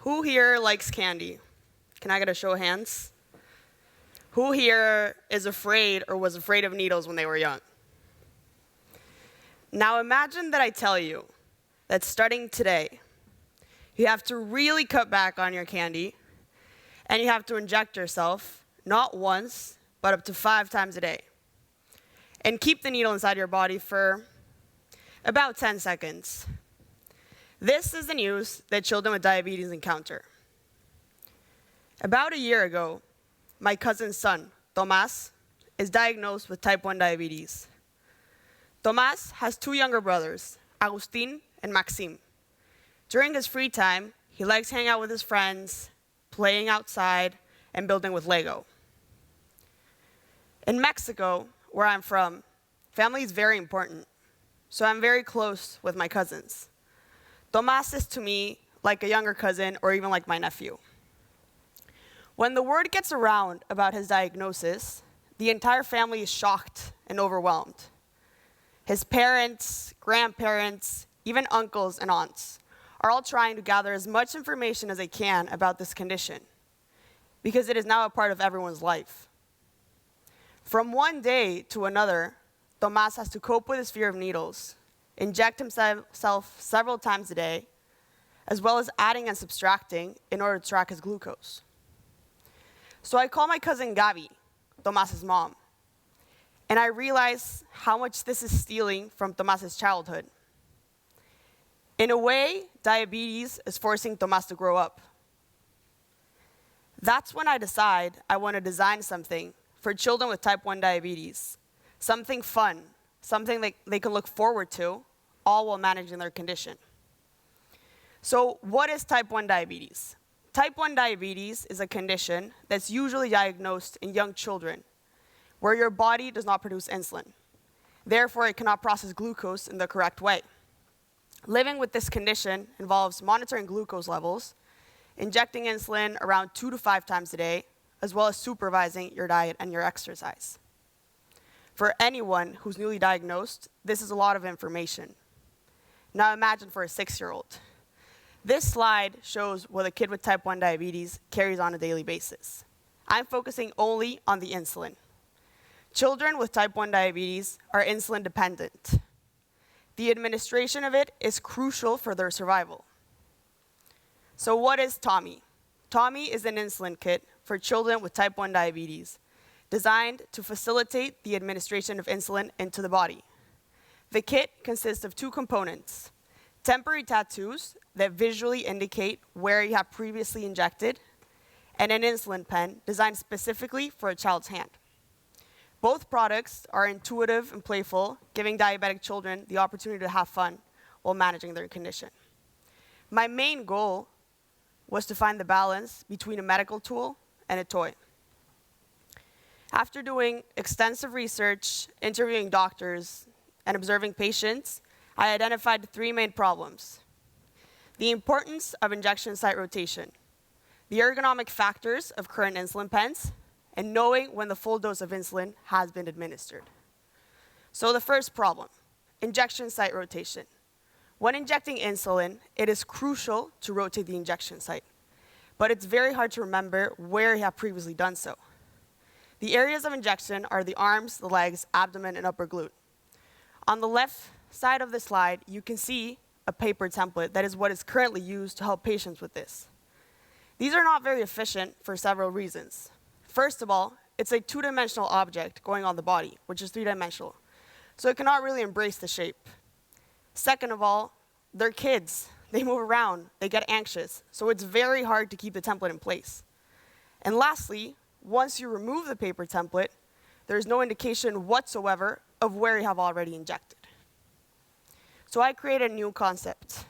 Who here likes candy? Can I get a show of hands? Who here is afraid or was afraid of needles when they were young? Now imagine that I tell you that starting today, you have to really cut back on your candy, and you have to inject yourself, not once, but up to 5 times a day. And keep the needle inside your body for about 10 seconds. This is the news that children with diabetes encounter. About a year ago, my cousin's son, Tomas, is diagnosed with type 1 diabetes. Tomas has 2 younger brothers, Agustin and Maxim. During his free time, he likes hanging out with his friends, playing outside, and building with Lego. In Mexico, where I'm from, family is very important, so I'm very close with my cousins. Tomas is to me like a younger cousin or even like my nephew. When the word gets around about his diagnosis, the entire family is shocked and overwhelmed. His parents, grandparents, even uncles and aunts are all trying to gather as much information as they can about this condition, because it is now a part of everyone's life. From one day to another, Tomas has to cope with his fear of needles, inject himself several times a day, as well as adding and subtracting in order to track his glucose. So I call my cousin Gabi, Tomas's mom, and I realize how much this is stealing from Tomas's childhood. In a way, diabetes is forcing Tomas to grow up. That's when I decide I want to design something for children with type 1 diabetes, something fun, something that they can look forward to, all while managing their condition. So what is type 1 diabetes? Type 1 diabetes is a condition that's usually diagnosed in young children, where your body does not produce insulin. Therefore, it cannot process glucose in the correct way. Living with this condition involves monitoring glucose levels, injecting insulin around 2 to 5 times a day, as well as supervising your diet and your exercise. For anyone who's newly diagnosed, this is a lot of information. Now imagine for a 6-year-old. This slide shows what a kid with type 1 diabetes carries on a daily basis. I'm focusing only on the insulin. Children with type 1 diabetes are insulin dependent. The administration of it is crucial for their survival. So what is Thomy? Thomy is an insulin kit for children with type 1 diabetes, designed to facilitate the administration of insulin into the body. The kit consists of 2 components: temporary tattoos that visually indicate where you have previously injected, and an insulin pen designed specifically for a child's hand. Both products are intuitive and playful, giving diabetic children the opportunity to have fun while managing their condition. My main goal was to find the balance between a medical tool and a toy. After doing extensive research, interviewing doctors, and observing patients, I identified 3 main problems: the importance of injection site rotation, the ergonomic factors of current insulin pens, and knowing when the full dose of insulin has been administered. So the first problem, injection site rotation. When injecting insulin, it is crucial to rotate the injection site, but it's very hard to remember where you have previously done so. The areas of injection are the arms, the legs, abdomen, and upper glute. On the left side of the slide, you can see a paper template that is what is currently used to help patients with this. These are not very efficient for several reasons. First of all, it's a 2-dimensional object going on the body, which is 3-dimensional, so it cannot really embrace the shape. Second of all, they're kids. They move around, they get anxious, so it's very hard to keep the template in place. And lastly, once you remove the paper template, there's no indication whatsoever of where you have already injected. So I created a new concept: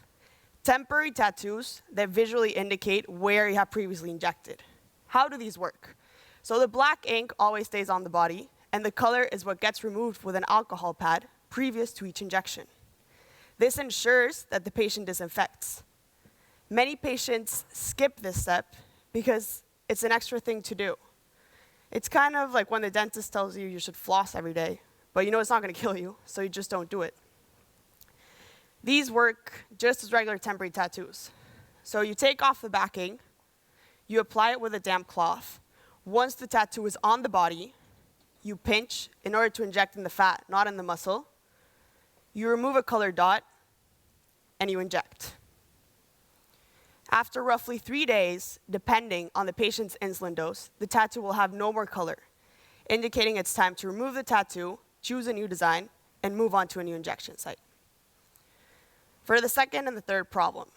temporary tattoos that visually indicate where you have previously injected. How do these work? So the black ink always stays on the body, and the color is what gets removed with an alcohol pad previous to each injection. This ensures that the patient disinfects. Many patients skip this step because it's an extra thing to do. It's kind of like when the dentist tells you you should floss every day, but you know it's not going to kill you, so you just don't do it. These work just as regular temporary tattoos. So you take off the backing, you apply it with a damp cloth. Once the tattoo is on the body, you pinch in order to inject in the fat, not in the muscle. You remove a colored dot, and you inject. After roughly 3 days, depending on the patient's insulin dose, the tattoo will have no more color, indicating it's time to remove the tattoo, choose a new design, and move on to a new injection site. For the second and the third problem,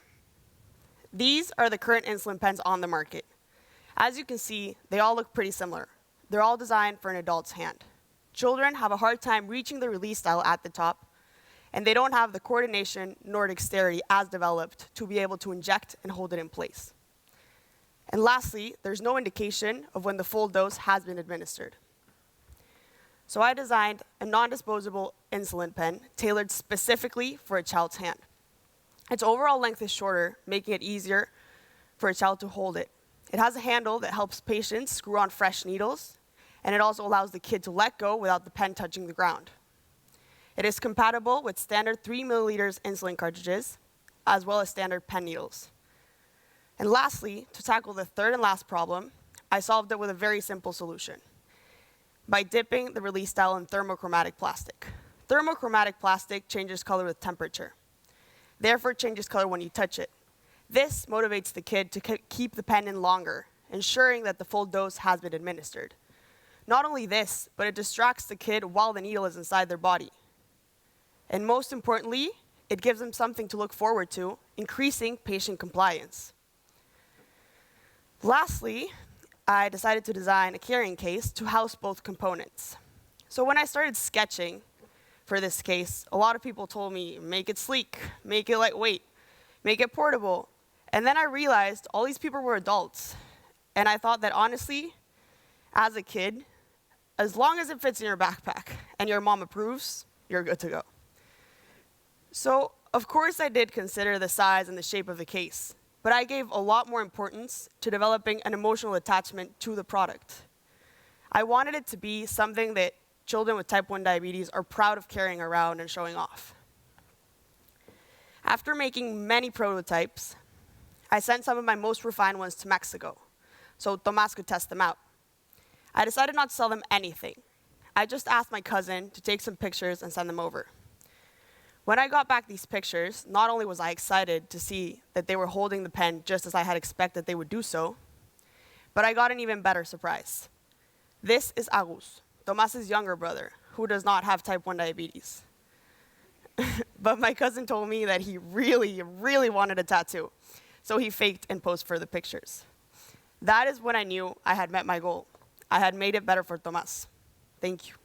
these are the current insulin pens on the market. As you can see, they all look pretty similar. They're all designed for an adult's hand. Children have a hard time reaching the release style at the top, and they don't have the coordination nor dexterity as developed to be able to inject and hold it in place. And lastly, there's no indication of when the full dose has been administered. So I designed a non-disposable insulin pen tailored specifically for a child's hand. Its overall length is shorter, making it easier for a child to hold it. It has a handle that helps patients screw on fresh needles, and it also allows the kid to let go without the pen touching the ground. It is compatible with standard 3 milliliters insulin cartridges, as well as standard pen needles. And lastly, to tackle the third and last problem, I solved it with a very simple solution, by dipping the release style in thermochromatic plastic. Thermochromatic plastic changes color with temperature. Therefore, it changes color when you touch it. This motivates the kid to keep the pen in longer, ensuring that the full dose has been administered. Not only this, but it distracts the kid while the needle is inside their body. And most importantly, it gives them something to look forward to, increasing patient compliance. Lastly, I decided to design a carrying case to house both components. So when I started sketching for this case, a lot of people told me, make it sleek, make it lightweight, make it portable. And then I realized all these people were adults. And I thought that honestly, as a kid, as long as it fits in your backpack and your mom approves, you're good to go. So, of course, I did consider the size and the shape of the case, but I gave a lot more importance to developing an emotional attachment to the product. I wanted it to be something that children with type 1 diabetes are proud of carrying around and showing off. After making many prototypes, I sent some of my most refined ones to Mexico, so Tomas could test them out. I decided not to sell them anything. I just asked my cousin to take some pictures and send them over. When I got back these pictures, not only was I excited to see that they were holding the pen just as I had expected they would do so, but I got an even better surprise. This is Agus, Tomas's younger brother, who does not have type 1 diabetes. But my cousin told me that he really, really wanted a tattoo, so he faked and posed for the pictures. That is when I knew I had met my goal. I had made it better for Tomas. Thank you.